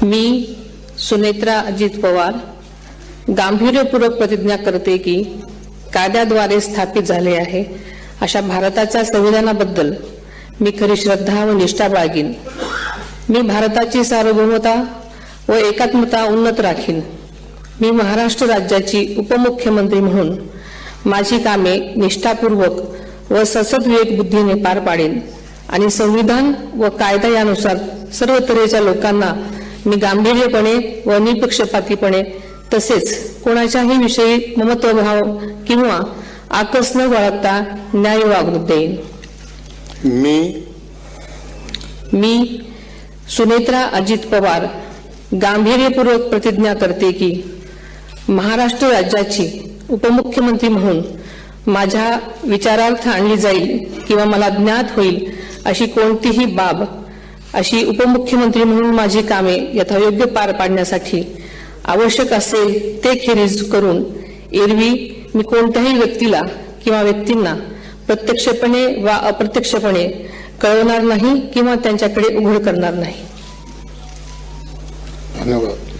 मी सुनेत्रा अजित पवार गांभीर्यपूर्वक प्रतिज्ञा करते की कायद्याद्वारे स्थापित झाले आहे अशा भारताच्या संविधानाबद्दल मी खरी श्रद्धा व निष्ठा बाळगीन। मी भारताची सार्वभौमता व एकात्मता उन्नत राखीन। मी महाराष्ट्र राज्याची उपमुख्यमंत्री म्हणून माझी कामे निष्ठापूर्वक व ससद्विवेक बुद्धीने पार पाडेन आणि संविधान व कायदा यानुसार सर्व तऱ्हेच्या लोकांना मी गांभीर्यपणे व निपक्षपातीपणे तसेच कोणाच्याही विषयी ममत्वभाव किंवा आकस न बाळगता न्याय वागणूक देईन। मी सुनेत्रा अजित पवार गांभीर्यपूर्वक प्रतिज्ञा करते की महाराष्ट्र राज्याची उपमुख्यमंत्री म्हणून माझ्या विचारार्थ आणली जाईल किंवा मला ज्ञात होईल अशी कोणतीही बाब अशी उपमुख्यमंत्री म्हणून माझी कामे यथायोग्य पार पाडण्यासाठी आवश्यक असेल ते खेरीज करून एरवी मी कोणत्याही व्यक्तीला किंवा व्यक्तींना प्रत्यक्षपणे वा अप्रत्यक्षपणे कळवणार नाही किंवा त्यांच्याकडे उघड करणार नाही। धन्यवाद।